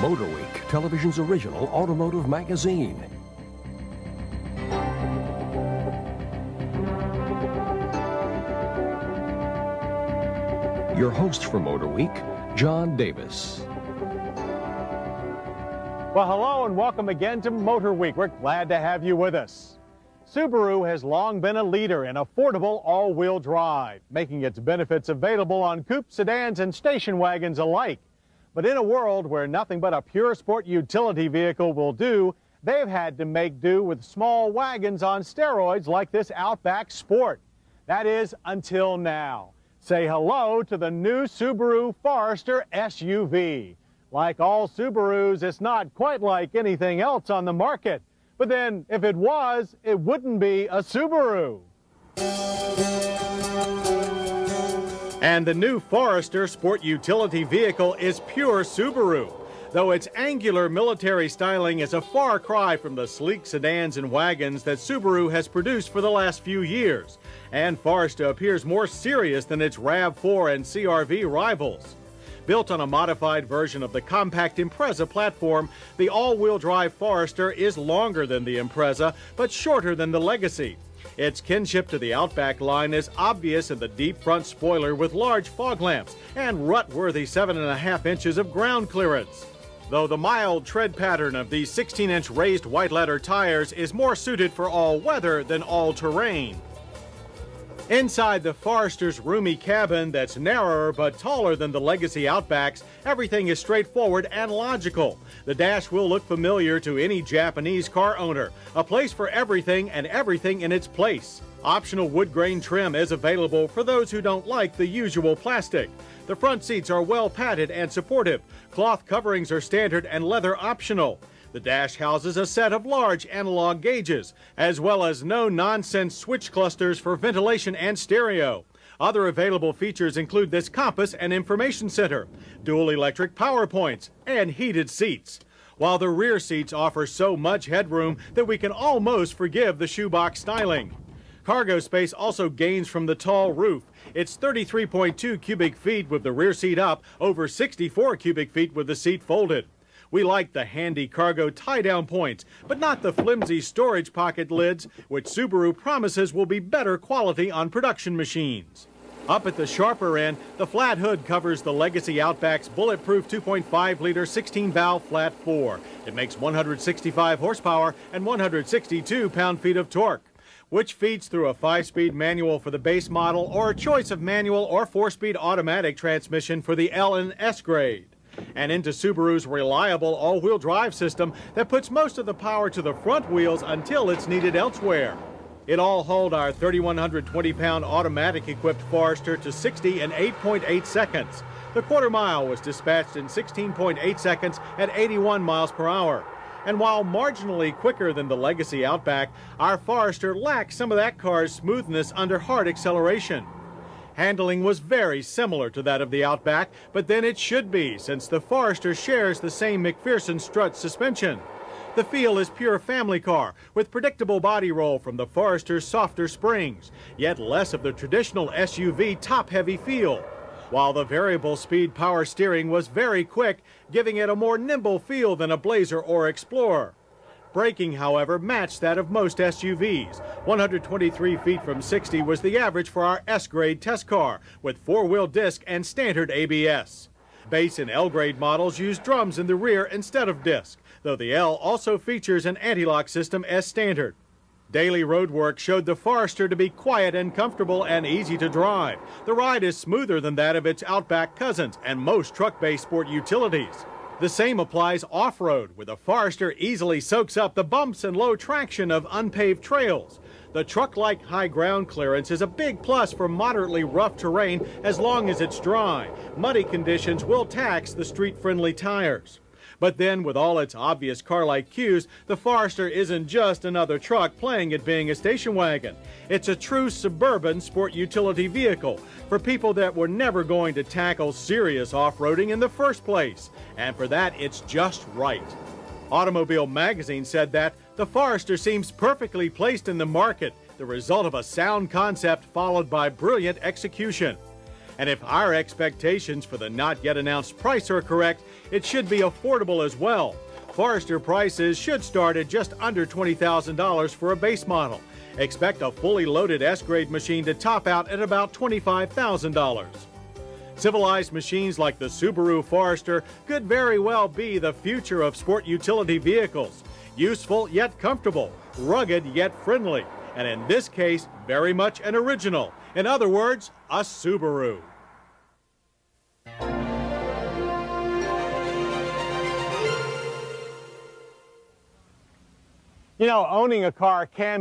Motorweek, television's original automotive magazine. Your host for Motorweek, John Davis. Well, hello and welcome again to Motorweek. We're glad to have you with us. Subaru has long been a leader in affordable all-wheel drive, making its benefits available on coupe, sedans, and station wagons alike. But in a world where nothing but a pure sport utility vehicle will do, they've had to make do with small wagons on steroids like this Outback Sport. That is, until now. Say hello to the new Subaru Forester SUV. Like all Subarus, it's not quite like anything else on the market. But then, if it was, it wouldn't be a Subaru. And the new Forester sport utility vehicle is pure Subaru, though its angular military styling is a far cry from the sleek sedans and wagons that Subaru has produced for the last few years. And Forester appears more serious than its RAV4 and CR-V rivals. Built on a modified version of the compact Impreza platform, the all-wheel drive Forester is longer than the Impreza, but shorter than the Legacy. Its kinship to the Outback line is obvious in the deep front spoiler with large fog lamps and rut-worthy 7.5 inches of ground clearance. Though the mild tread pattern of these 16-inch raised white leather tires is more suited for all weather than all terrain. Inside the Forester's roomy cabin that's narrower but taller than the Legacy Outbacks, everything is straightforward and logical. The dash will look familiar to any Japanese car owner, a place for everything and everything in its place. Optional wood grain trim is available for those who don't like the usual plastic. The front seats are well padded and supportive. Cloth coverings are standard and leather optional. The dash houses a set of large analog gauges, as well as no-nonsense switch clusters for ventilation and stereo. Other available features include this compass and information center, dual electric power points, and heated seats. While the rear seats offer so much headroom that we can almost forgive the shoebox styling. Cargo space also gains from the tall roof. It's 33.2 cubic feet with the rear seat up, over 64 cubic feet with the seat folded. We like the handy cargo tie-down points, but not the flimsy storage pocket lids, which Subaru promises will be better quality on production machines. Up at the sharper end, the flat hood covers the Legacy Outback's bulletproof 2.5-liter 16-valve flat 4. It makes 165 horsepower and 162 pound-feet of torque, which feeds through a 5-speed manual for the base model or a choice of manual or 4-speed automatic transmission for the L and S grade. And into Subaru's reliable all-wheel drive system that puts most of the power to the front wheels until it's needed elsewhere. It all hauled our 3,120-pound automatic-equipped Forester to 60 in 8.8 seconds. The quarter mile was dispatched in 16.8 seconds at 81 miles per hour. And while marginally quicker than the Legacy Outback, our Forester lacks some of that car's smoothness under hard acceleration. Handling was very similar to that of the Outback, but then it should be, since the Forester shares the same McPherson strut suspension. The feel is pure family car, with predictable body roll from the Forester's softer springs, yet less of the traditional SUV top-heavy feel, while the variable speed power steering was very quick, giving it a more nimble feel than a Blazer or Explorer. Braking, however, matched that of most SUVs. 123 feet from 60 was the average for our S-grade test car, with four-wheel disc and standard ABS. Base and L-grade models use drums in the rear instead of disc, though the L also features an anti-lock system as standard. Daily road work showed the Forester to be quiet and comfortable and easy to drive. The ride is smoother than that of its Outback cousins and most truck-based sport utilities. The same applies off-road, where the Forester easily soaks up the bumps and low traction of unpaved trails. The truck-like high ground clearance is a big plus for moderately rough terrain as long as it's dry. Muddy conditions will tax the street-friendly tires. But then, with all its obvious car-like cues, the Forester isn't just another truck playing at being a station wagon. It's a true suburban sport utility vehicle for people that were never going to tackle serious off-roading in the first place. And for that, it's just right. Automobile Magazine said that the Forester seems perfectly placed in the market, the result of a sound concept followed by brilliant execution. And if our expectations for the not yet announced price are correct, it should be affordable as well. Forester prices should start at just under $20,000 for a base model. Expect a fully loaded S-grade machine to top out at about $25,000. Civilized machines like the Subaru Forester could very well be the future of sport utility vehicles. Useful yet comfortable, rugged yet friendly, and in this case, very much an original. In other words, a Subaru. You know, owning a car can be